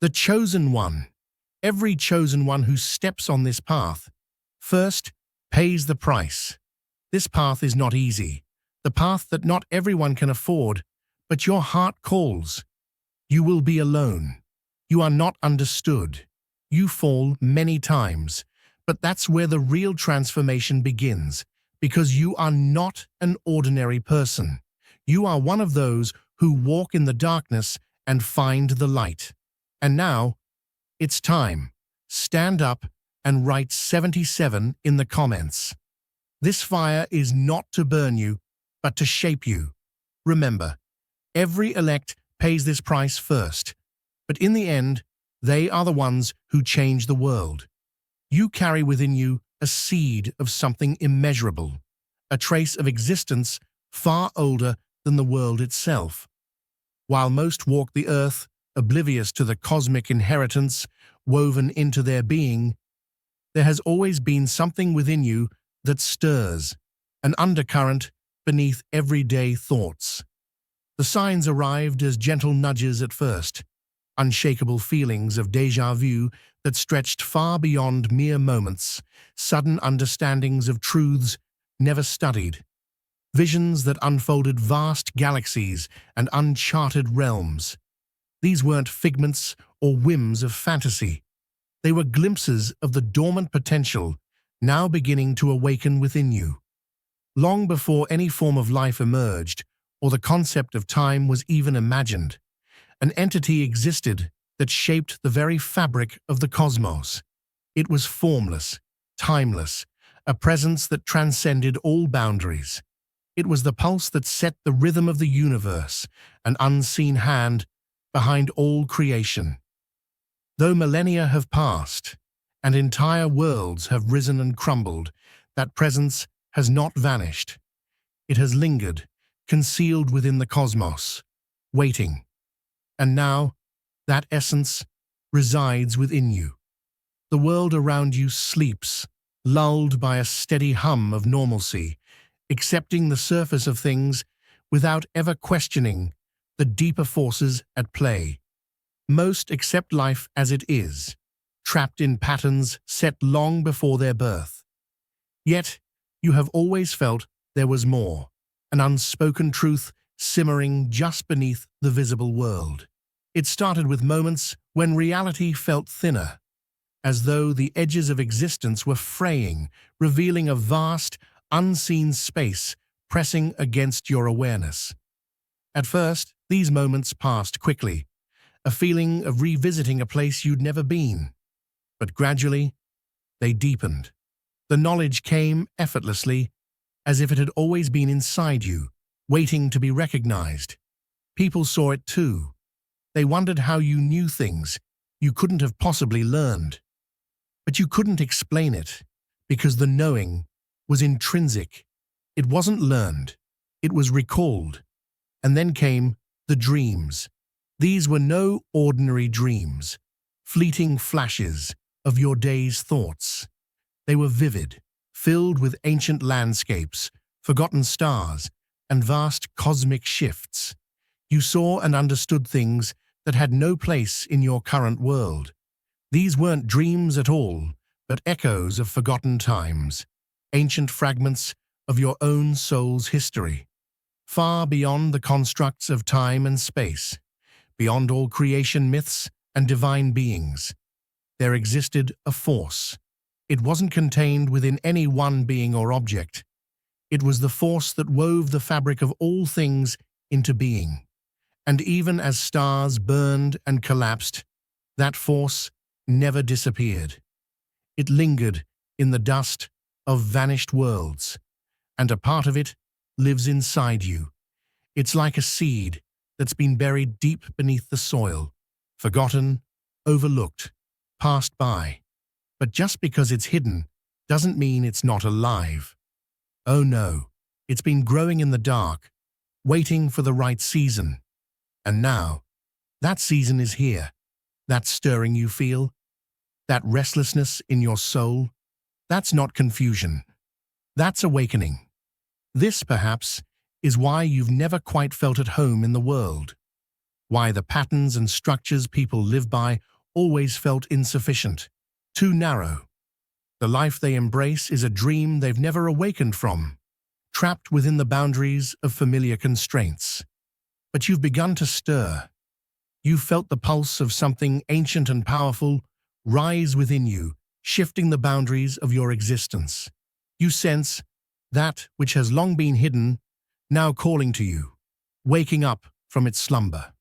The chosen one. Every chosen one who steps on this path first pays the price. This path is not easy, the path that not everyone can afford, but your heart calls. You will be alone. You are not understood. You fall many times, but that's where the real transformation begins, because you are not an ordinary person. You are one of those who walk in the darkness and find the light. And now, it's time. Stand up and write 77 in the comments. This fire is not to burn you, but to shape you. Remember, every elect pays this price first, but in the end, they are the ones who change the world. You carry within you a seed of something immeasurable, a trace of existence far older than the world itself. While most walk the earth, oblivious to the cosmic inheritance woven into their being, there has always been something within you that stirs, an undercurrent beneath everyday thoughts. The signs arrived as gentle nudges at first, unshakable feelings of déjà vu that stretched far beyond mere moments, sudden understandings of truths never studied, visions that unfolded vast galaxies and uncharted realms. These weren't figments or whims of fantasy. They were glimpses of the dormant potential now beginning to awaken within you. Long before any form of life emerged, or the concept of time was even imagined, an entity existed that shaped the very fabric of the cosmos. It was formless, timeless, a presence that transcended all boundaries. It was the pulse that set the rhythm of the universe, an unseen hand behind all creation. Though millennia have passed, and entire worlds have risen and crumbled, that presence has not vanished. It has lingered, concealed within the cosmos, waiting. And now, that essence resides within you. The world around you sleeps, lulled by a steady hum of normalcy, accepting the surface of things without ever questioning the deeper forces at play. Most accept life as it is, trapped in patterns set long before their birth. Yet, you have always felt there was more, an unspoken truth simmering just beneath the visible world. It started with moments when reality felt thinner, as though the edges of existence were fraying, revealing a vast, unseen space pressing against your awareness. At first, these moments passed quickly, a feeling of revisiting a place you'd never been. But gradually, they deepened. The knowledge came effortlessly, as if it had always been inside you, waiting to be recognized. People saw it too. They wondered how you knew things you couldn't have possibly learned. But you couldn't explain it, because the knowing was intrinsic. It wasn't learned, it was recalled. And then came the dreams. These were no ordinary dreams, fleeting flashes of your day's thoughts. They were vivid, filled with ancient landscapes, forgotten stars, and vast cosmic shifts. You saw and understood things that had no place in your current world. These weren't dreams at all, but echoes of forgotten times, ancient fragments of your own soul's history, far beyond the constructs of time and space, beyond all creation myths and divine beings. There existed a force. It wasn't contained within any one being or object. It was the force that wove the fabric of all things into being. And even as stars burned and collapsed, that force never disappeared. It lingered in the dust of vanished worlds, and a part of it lives inside you. It's like a seed that's been buried deep beneath the soil, forgotten, overlooked, passed by. But just because it's hidden doesn't mean it's not alive. Oh no, it's been growing in the dark, waiting for the right season. And now, that season is here. That stirring you feel, that restlessness in your soul, that's not confusion. That's awakening. This, perhaps, is why you've never quite felt at home in the world. why the patterns and structures people live by always felt insufficient, too narrow. The life they embrace is a dream they've never awakened from, trapped within the boundaries of familiar constraints. But you've begun to stir. You've felt the pulse of something ancient and powerful rise within you, shifting the boundaries of your existence. You sense that which has long been hidden, now calling to you, waking up from its slumber.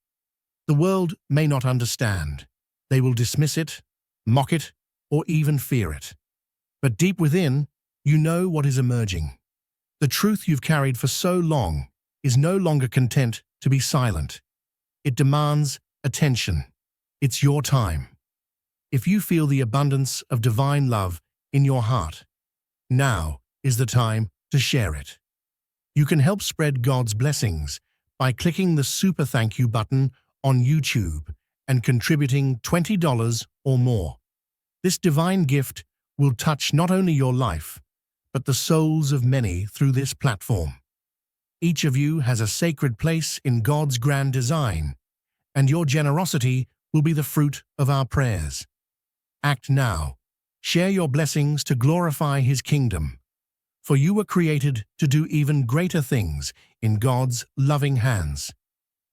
The world may not understand. They will dismiss it, mock it, or even fear it. But deep within, you know what is emerging. The truth you've carried for so long is no longer content to be silent. It demands attention. It's your time. If you feel the abundance of divine love in your heart, now is the time to share it. You can help spread God's blessings by clicking the Super Thank You button on YouTube and contributing $20 or more. This divine gift will touch not only your life, but the souls of many through this platform. Each of you has a sacred place in God's grand design, and your generosity will be the fruit of our prayers. Act now. Share your blessings to glorify His kingdom. For you were created to do even greater things in God's loving hands.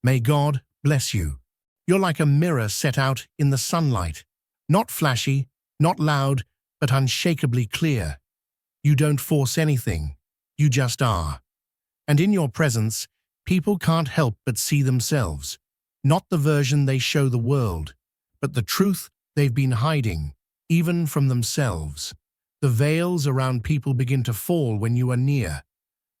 May God bless you. You're like a mirror set out in the sunlight, not flashy, not loud, but unshakably clear. You don't force anything, you just are. And in your presence, people can't help but see themselves, not the version they show the world, but the truth they've been hiding, even from themselves. The veils around people begin to fall when you are near.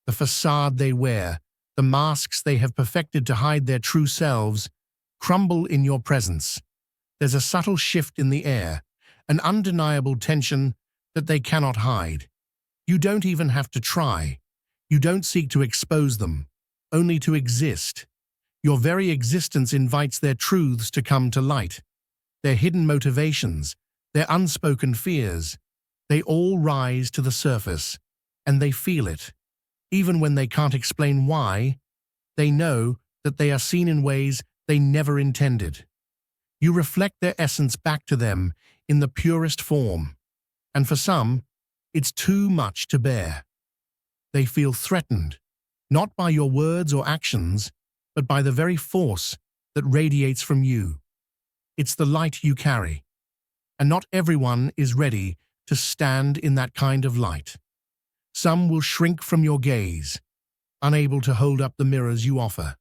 The facade they wear, the masks they have perfected to hide their true selves, crumble in your presence. There's a subtle shift in the air, an undeniable tension that they cannot hide. You don't even have to try. You don't seek to expose them, only to exist. Your very existence invites their truths to come to light. Their hidden motivations, their unspoken fears, they all rise to the surface, and they feel it. Even when they can't explain why, they know that they are seen in ways they never intended. You reflect their essence back to them in the purest form, and for some, it's too much to bear. They feel threatened, not by your words or actions, but by the very force that radiates from you. It's the light you carry, and not everyone is ready to stand in that kind of light. Some will shrink from your gaze, unable to hold up the mirrors you offer.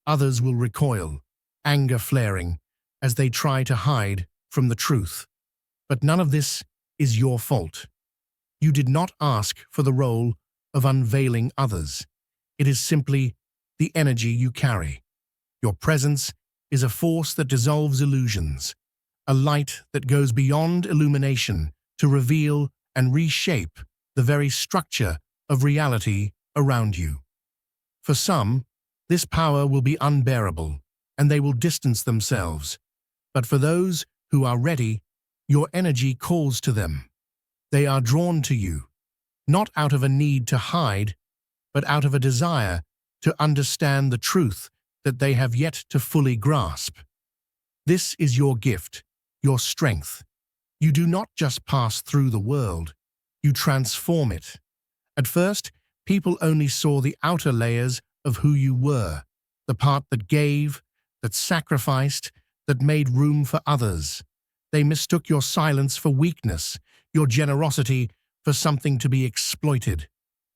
Others will recoil, anger flaring, as they try to hide from the truth. But none of this is your fault. You did not ask for the role of unveiling others. It is simply the energy you carry. Your presence is a force that dissolves illusions, a light that goes beyond illumination to reveal and reshape the very structure of reality around you. For some, this power will be unbearable, and they will distance themselves. But for those who are ready, your energy calls to them. They are drawn to you, not out of a need to hide, but out of a desire to understand the truth that they have yet to fully grasp. This is your gift, your strength. You do not just pass through the world, you transform it. At first, people only saw the outer layers of who you were, the part that gave, that sacrificed, that made room for others. They mistook your silence for weakness, your generosity for something to be exploited.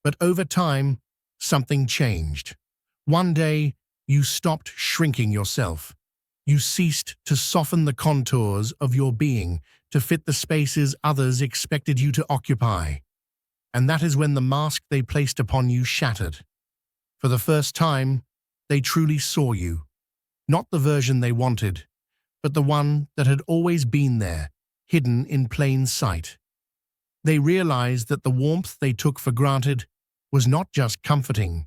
But over time, something changed. One day, you stopped shrinking yourself. You ceased to soften the contours of your being to fit the spaces others expected you to occupy. And that is when the mask they placed upon you shattered. For the first time, they truly saw you. Not the version they wanted, but the one that had always been there, hidden in plain sight. They realized that the warmth they took for granted was not just comforting,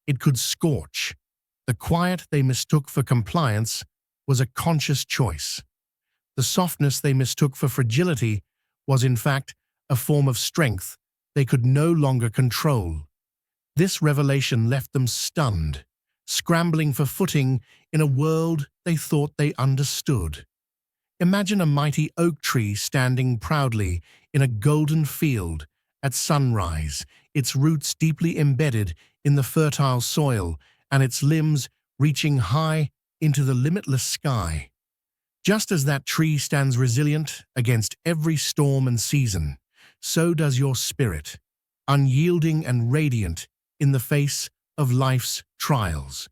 it could scorch. The quiet they mistook for compliance was a conscious choice. The softness they mistook for fragility was in fact a form of strength they could no longer control. This revelation left them stunned. scrambling for footing in a world they thought they understood. Imagine a mighty oak tree standing proudly in a golden field at sunrise, its roots deeply embedded in the fertile soil and its limbs reaching high into the limitless sky. Just as that tree stands resilient against every storm and season, so does your spirit, unyielding and radiant in the face of life's trials.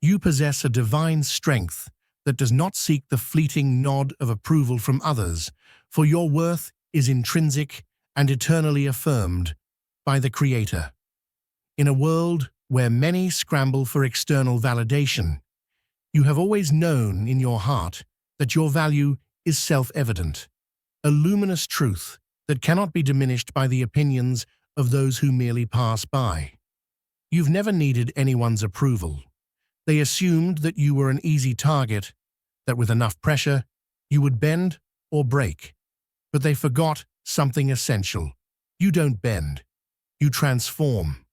You possess a divine strength that does not seek the fleeting nod of approval from others, for your worth is intrinsic and eternally affirmed by the Creator. In a world where many scramble for external validation, you have always known in your heart that your value is self-evident, a luminous truth that cannot be diminished by the opinions of those who merely pass by. You've never needed anyone's approval. They assumed that you were an easy target, that with enough pressure, you would bend or break. But they forgot something essential. You don't bend. You transform.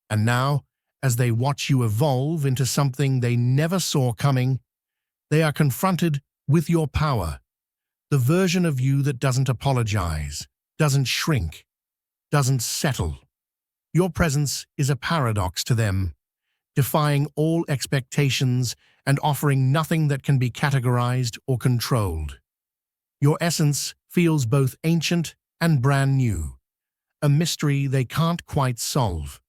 And now, as they watch you evolve into something they never saw coming, they are confronted with your power, the version of you that doesn't apologize, doesn't shrink, doesn't settle. Your presence is a paradox to them, defying all expectations and offering nothing that can be categorized or controlled. Your essence feels both ancient and brand new, a mystery they can't quite solve.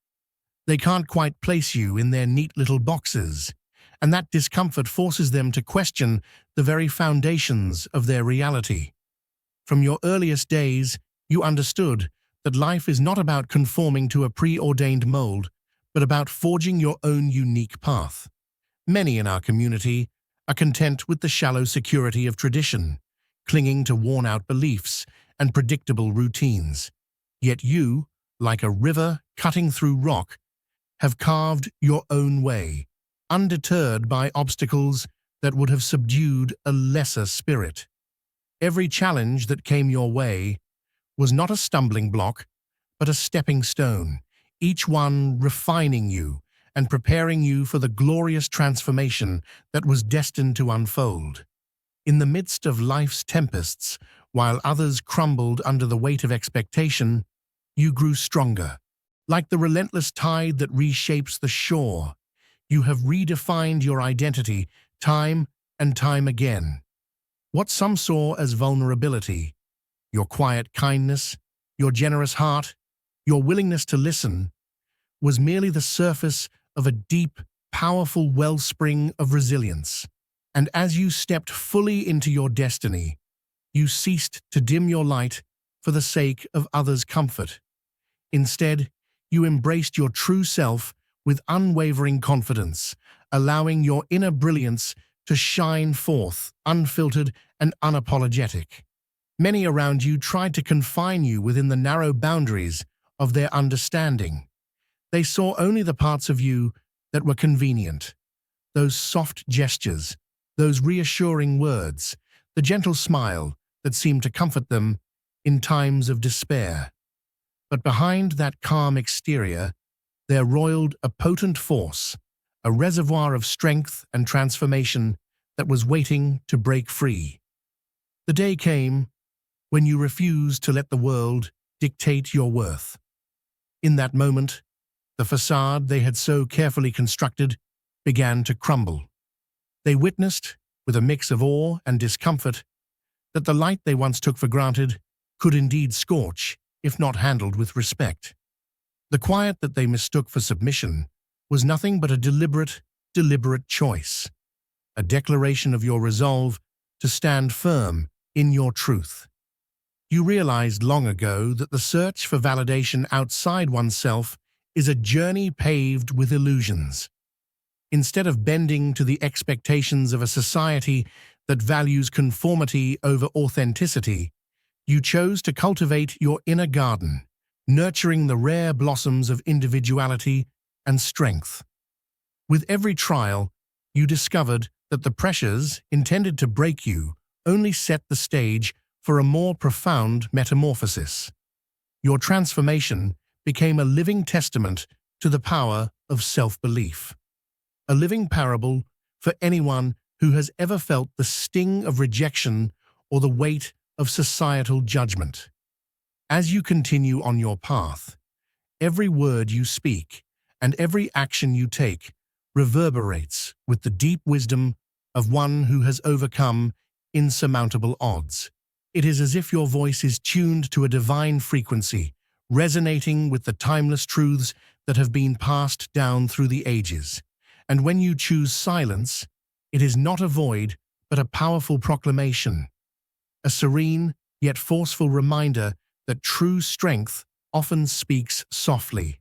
They can't quite place you in their neat little boxes, and that discomfort forces them to question the very foundations of their reality. From your earliest days, you understood that life is not about conforming to a preordained mold, but about forging your own unique path. Many in our community are content with the shallow security of tradition, clinging to worn-out beliefs and predictable routines. Yet you, like a river cutting through rock, have carved your own way, undeterred by obstacles that would have subdued a lesser spirit. Every challenge that came your way was not a stumbling block, but a stepping stone, each one refining you and preparing you for the glorious transformation that was destined to unfold. In the midst of life's tempests, while others crumbled under the weight of expectation, you grew stronger. Like the relentless tide that reshapes the shore, you have redefined your identity time and time again. What some saw as vulnerability, your quiet kindness, your generous heart, your willingness to listen, was merely the surface of a deep, powerful wellspring of resilience. And as you stepped fully into your destiny, you ceased to dim your light for the sake of others' comfort. Instead, you embraced your true self with unwavering confidence, allowing your inner brilliance to shine forth, unfiltered and unapologetic. Many around you tried to confine you within the narrow boundaries of their understanding. They saw only the parts of you that were convenient, those soft gestures, those reassuring words, the gentle smile that seemed to comfort them in times of despair. But behind that calm exterior, there roiled a potent force, a reservoir of strength and transformation that was waiting to break free. The day came when you refused to let the world dictate your worth. In that moment, the facade they had so carefully constructed began to crumble. They witnessed, with a mix of awe and discomfort, that the light they once took for granted could indeed scorch if not handled with respect. The quiet that they mistook for submission was nothing but a deliberate choice, a declaration of your resolve to stand firm in your truth. You realized long ago that the search for validation outside oneself is a journey paved with illusions. Instead of bending to the expectations of a society that values conformity over authenticity, you chose to cultivate your inner garden, nurturing the rare blossoms of individuality and strength. With every trial, you discovered that the pressures intended to break you only set the stage for a more profound metamorphosis. Your transformation became a living testament to the power of self-belief. a living parable for anyone who has ever felt the sting of rejection or the weight of societal judgment. As you continue on your path, every word you speak and every action you take reverberates with the deep wisdom of one who has overcome insurmountable odds. It is as if your voice is tuned to a divine frequency, resonating with the timeless truths that have been passed down through the ages. And when you choose silence, it is not a void, but a powerful proclamation, a serene yet forceful reminder that true strength often speaks softly.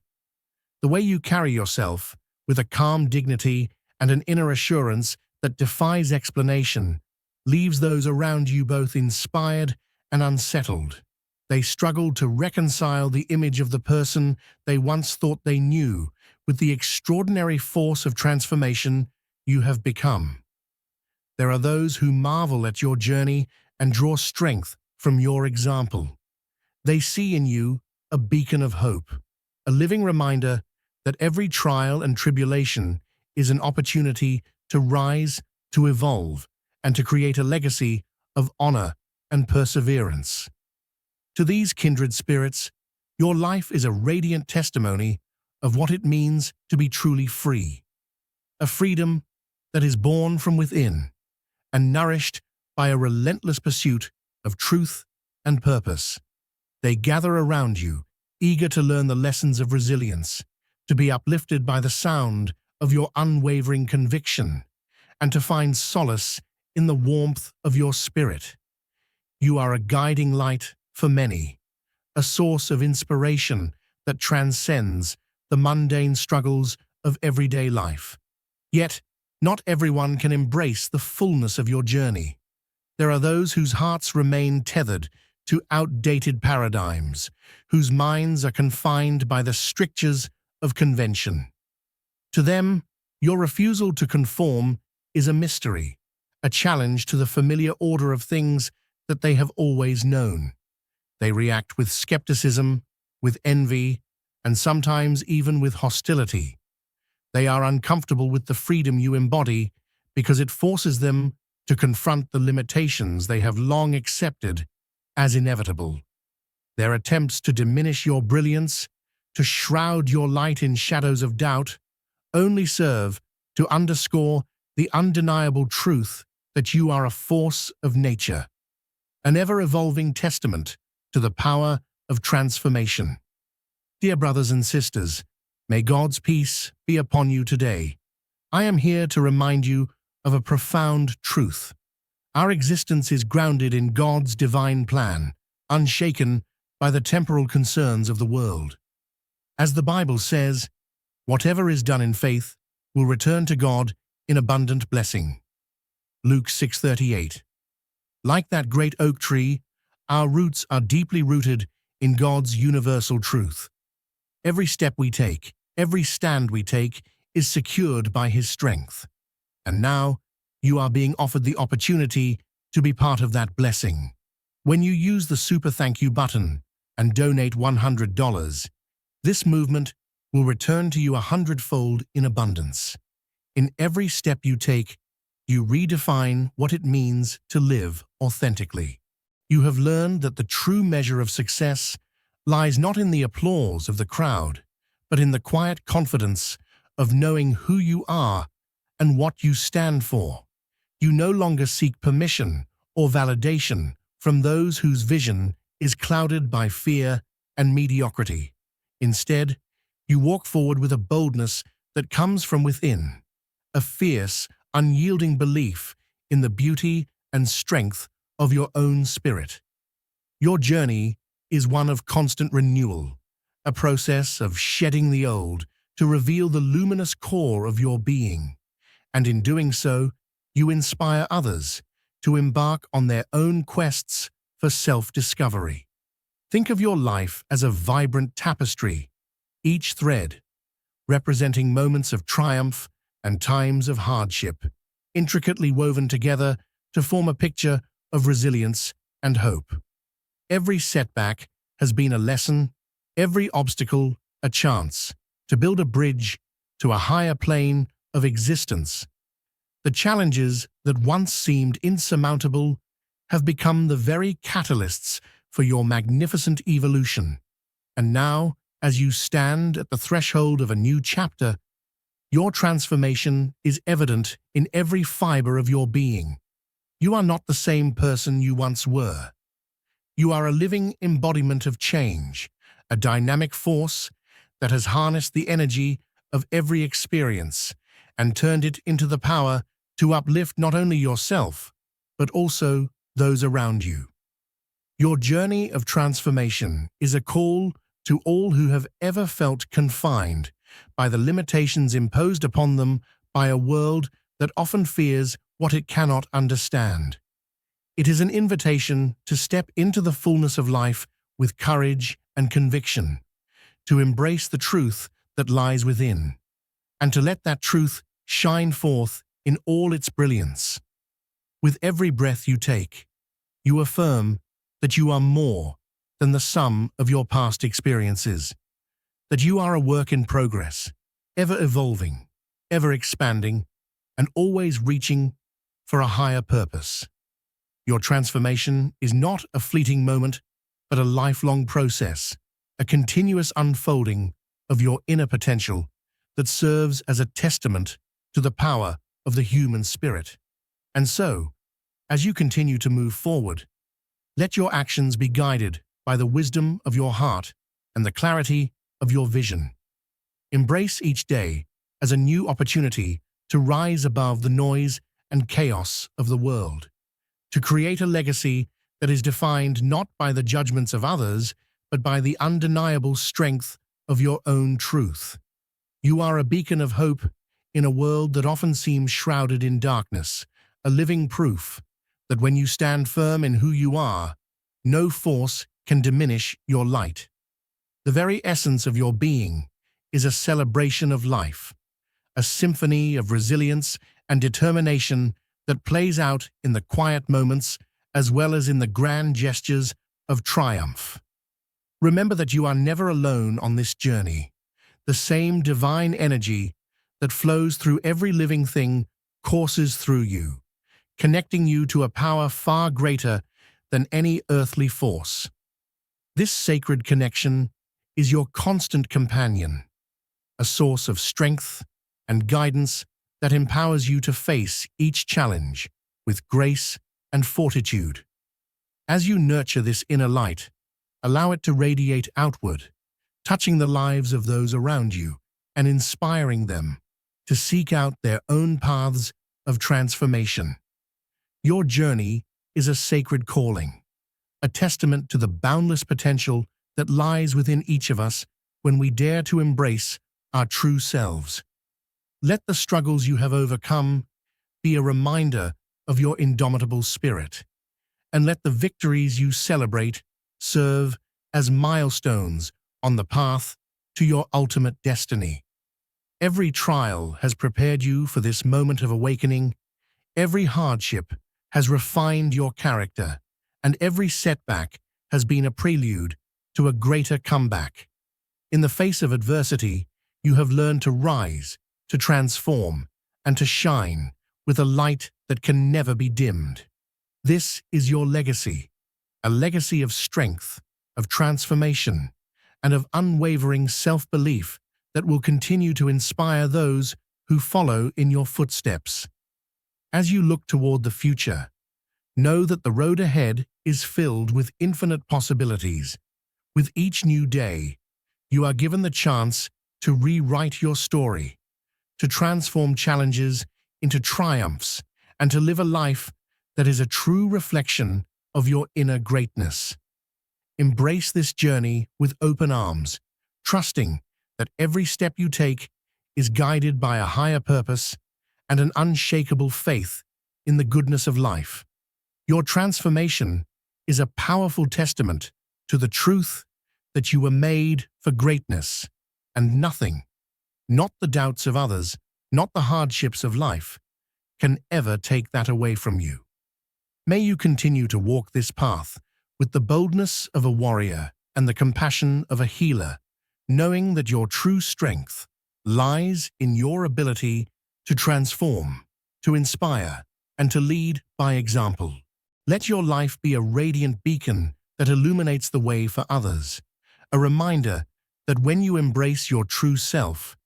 The way you carry yourself, with a calm dignity and an inner assurance that defies explanation, leaves those around you both inspired and unsettled. They struggle to reconcile the image of the person they once thought they knew with the extraordinary force of transformation you have become. There are those who marvel at your journey and draw strength from your example. They see in you a beacon of hope, a living reminder that every trial and tribulation is an opportunity to rise, to evolve, and to create a legacy of honor and perseverance. To these kindred spirits, your life is a radiant testimony of what it means to be truly free, a freedom that is born from within and nourished by a relentless pursuit of truth and purpose. They gather around you, eager to learn the lessons of resilience, to be uplifted by the sound of your unwavering conviction, and to find solace in the warmth of your spirit. You are a guiding light for many, a source of inspiration that transcends the mundane struggles of everyday life. Yet, not everyone can embrace the fullness of your journey. There are those whose hearts remain tethered to outdated paradigms, whose minds are confined by the strictures of convention. To them, your refusal to conform is a mystery, a challenge to the familiar order of things that they have always known. They react with skepticism, with envy, and sometimes even with hostility. They are uncomfortable with the freedom you embody because it forces them to confront the limitations they have long accepted as inevitable. Their attempts to diminish your brilliance, to shroud your light in shadows of doubt, only serve to underscore the undeniable truth that you are a force of nature, an ever-evolving testament to the power of transformation. Dear brothers and sisters, may God's peace be upon you today. I am here to remind you of a profound truth. Our existence is grounded in God's divine plan, unshaken by the temporal concerns of the world. As the Bible says, whatever is done in faith will return to God in abundant blessing. Luke 6:38. Like that great oak tree, our roots are deeply rooted in God's universal truth. Every step we take, every stand we take, is secured by His strength. And now, you are being offered the opportunity to be part of that blessing. When you use the Super Thank You button and donate $100, this movement will return to you 100-fold in abundance. In every step you take, you redefine what it means to live authentically. You have learned that the true measure of success lies not in the applause of the crowd, but in the quiet confidence of knowing who you are and what you stand for. You no longer seek permission or validation from those whose vision is clouded by fear and mediocrity. Instead, you walk forward with a boldness that comes from within, a fierce, unyielding belief in the beauty and strength of your own spirit. Your journey is one of constant renewal, a process of shedding the old to reveal the luminous core of your being. And in doing so, you inspire others to embark on their own quests for self-discovery. Think of your life as a vibrant tapestry, each thread representing moments of triumph and times of hardship, intricately woven together to form a picture of resilience and hope. Every setback has been a lesson, every obstacle a chance to build a bridge to a higher plane of existence. The challenges that once seemed insurmountable have become the very catalysts for your magnificent evolution. And now, as you stand at the threshold of a new chapter, your transformation is evident in every fiber of your being. You are not the same person you once were. You are a living embodiment of change, a dynamic force that has harnessed the energy of every experience and turned it into the power to uplift not only yourself, but also those around you. Your journey of transformation is a call to all who have ever felt confined by the limitations imposed upon them by a world that often fears what it cannot understand. It is an invitation to step into the fullness of life with courage and conviction, to embrace the truth that lies within, and to let that truth shine forth in all its brilliance. With every breath you take, you affirm that you are more than the sum of your past experiences, that you are a work in progress, ever evolving, ever expanding, and always reaching for a higher purpose. Your transformation is not a fleeting moment, but a lifelong process, a continuous unfolding of your inner potential that serves as a testament to the power of the human spirit. And so, as you continue to move forward, let your actions be guided by the wisdom of your heart and the clarity of your vision. Embrace each day as a new opportunity to rise above the noise and chaos of the world, to create a legacy that is defined not by the judgments of others, but by the undeniable strength of your own truth. You are a beacon of hope in a world that often seems shrouded in darkness, a living proof that when you stand firm in who you are, no force can diminish your light. The very essence of your being is a celebration of life, a symphony of resilience and determination that plays out in the quiet moments as well as in the grand gestures of triumph. Remember that you are never alone on this journey. The same divine energy that flows through every living thing courses through you, connecting you to a power far greater than any earthly force. This sacred connection is your constant companion, a source of strength and guidance that empowers you to face each challenge with grace and fortitude. As you nurture this inner light, allow it to radiate outward, touching the lives of those around you and inspiring them to seek out their own paths of transformation. Your journey is a sacred calling, a testament to the boundless potential that lies within each of us when we dare to embrace our true selves. Let the struggles you have overcome be a reminder of your indomitable spirit, and let the victories you celebrate serve as milestones on the path to your ultimate destiny. Every trial has prepared you for this moment of awakening, every hardship has refined your character, and every setback has been a prelude to a greater comeback. In the face of adversity, you have learned to rise, to transform, and to shine with a light that can never be dimmed. This is your legacy, a legacy of strength, of transformation, and of unwavering self-belief that will continue to inspire those who follow in your footsteps. As you look toward the future, know that the road ahead is filled with infinite possibilities. With each new day, you are given the chance to rewrite your story, to transform challenges into triumphs, and to live a life that is a true reflection of your inner greatness. Embrace this journey with open arms, trusting that every step you take is guided by a higher purpose and an unshakable faith in the goodness of life. Your transformation is a powerful testament to the truth that you were made for greatness, and nothing, not the doubts of others, not the hardships of life, can ever take that away from you. May you continue to walk this path with the boldness of a warrior and the compassion of a healer, knowing that your true strength lies in your ability to transform, to inspire, and to lead by example. Let your life be a radiant beacon that illuminates the way for others, a reminder that when you embrace your true self,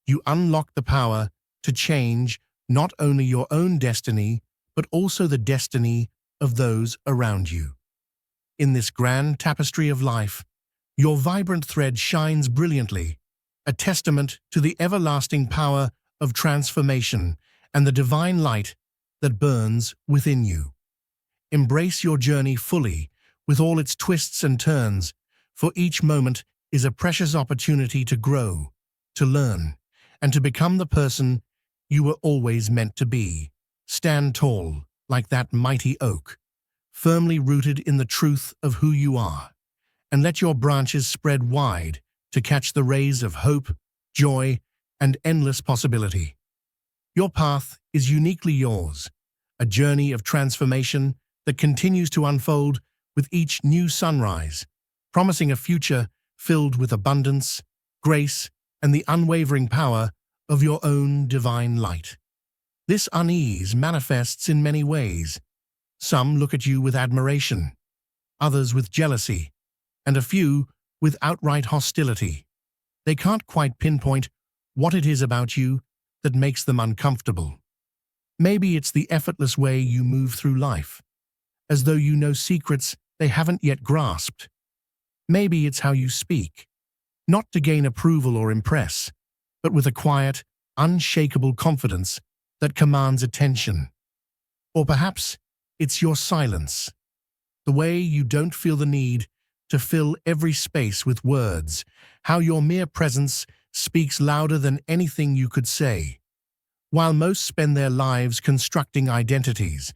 you unlock the power to change not only your own destiny, but also the destiny of those around you. In this grand tapestry of life, your vibrant thread shines brilliantly, a testament to the everlasting power of transformation and the divine light that burns within you. Embrace your journey fully, with all its twists and turns, for each moment is a precious opportunity to grow, to learn, and to become the person you were always meant to be. Stand tall, like that mighty oak, firmly rooted in the truth of who you are, and let your branches spread wide to catch the rays of hope, joy, and endless possibility. Your path is uniquely yours, a journey of transformation that continues to unfold with each new sunrise, promising a future filled with abundance, grace, and the unwavering power of your own divine light. This unease manifests in many ways. Some look at you with admiration, others with jealousy, and a few with outright hostility. They can't quite pinpoint what it is about you that makes them uncomfortable. Maybe it's the effortless way you move through life, as though you know secrets they haven't yet grasped. Maybe it's how you speak, not to gain approval or impress, but with a quiet, unshakable confidence that commands attention. Or perhaps it's your silence, the way you don't feel the need to fill every space with words, how your mere presence speaks louder than anything you could say. While most spend their lives constructing identities,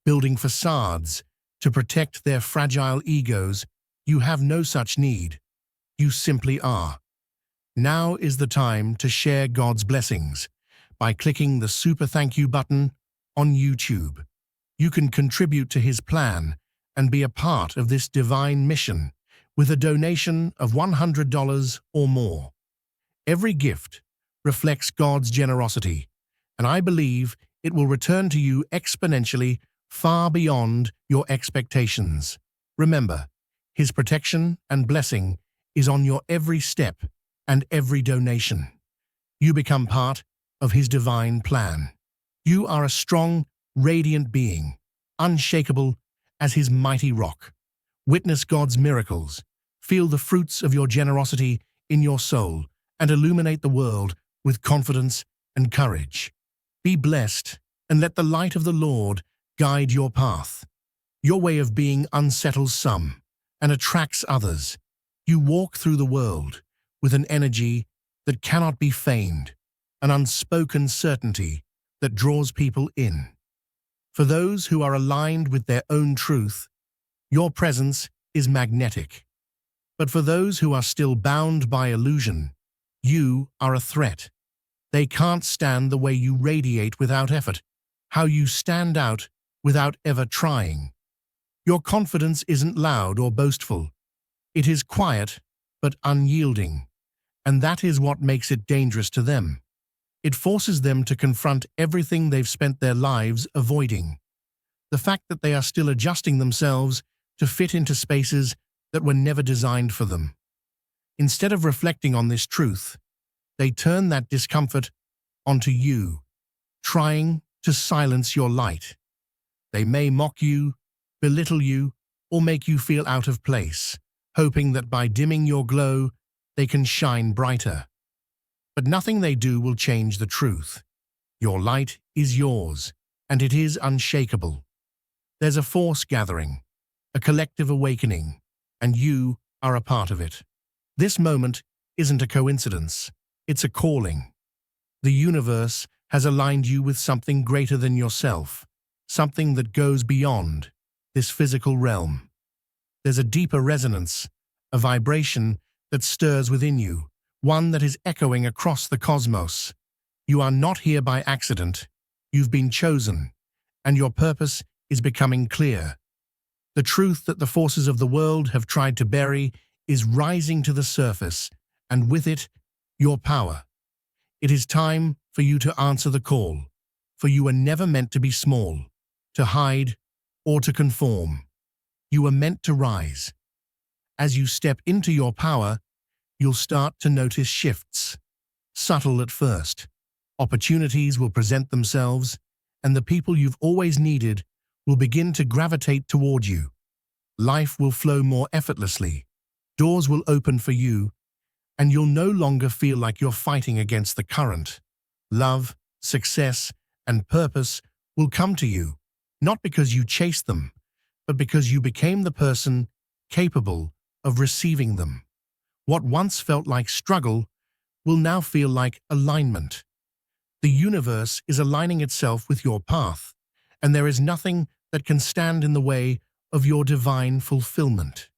building facades to protect their fragile egos, you have no such need. You simply are. Now is the time to share God's blessings by clicking the super thank you button on YouTube. You can contribute to His plan and be a part of this divine mission with a donation of $100 or more. Every gift reflects God's generosity, and I believe it will return to you exponentially far beyond your expectations. Remember, His protection and blessing is on your every step and every donation. You become part of His divine plan. You are a strong, radiant being, unshakable as His mighty rock. Witness God's miracles, feel the fruits of your generosity in your soul, and illuminate the world with confidence and courage. Be blessed, and let the light of the Lord guide your path. Your way of being unsettles some and attracts others. You walk through the world with an energy that cannot be feigned, an unspoken certainty that draws people in. For those who are aligned with their own truth, your presence is magnetic. But for those who are still bound by illusion, you are a threat. They can't stand the way you radiate without effort, how you stand out without ever trying. Your confidence isn't loud or boastful. It is quiet but unyielding, and that is what makes it dangerous to them. It forces them to confront everything they've spent their lives avoiding. The fact that they are still adjusting themselves to fit into spaces that were never designed for them. Instead of reflecting on this truth, they turn that discomfort onto you, trying to silence your light. They may mock you, belittle you, or make you feel out of place, hoping that by dimming your glow, they can shine brighter. But nothing they do will change the truth. Your light is yours, and it is unshakable. There's a force gathering, a collective awakening, and you are a part of it. This moment isn't a coincidence, it's a calling. The universe has aligned you with something greater than yourself, something that goes beyond this physical realm. There's a deeper resonance, a vibration that stirs within you, one that is echoing across the cosmos. You are not here by accident. You've been chosen, and your purpose is becoming clear. The truth that the forces of the world have tried to bury is rising to the surface, and with it, your power. It is time for you to answer the call, for you are never meant to be small, to hide, or to conform. You are meant to rise. As you step into your power, you'll start to notice shifts. Subtle at first. Opportunities will present themselves, and the people you've always needed will begin to gravitate toward you. Life will flow more effortlessly. Doors will open for you, and you'll no longer feel like you're fighting against the current. Love, success, and purpose will come to you, not because you chased them, but because you became the person capable of receiving them. What once felt like struggle will now feel like alignment. The universe is aligning itself with your path, and there is nothing that can stand in the way of your divine fulfillment.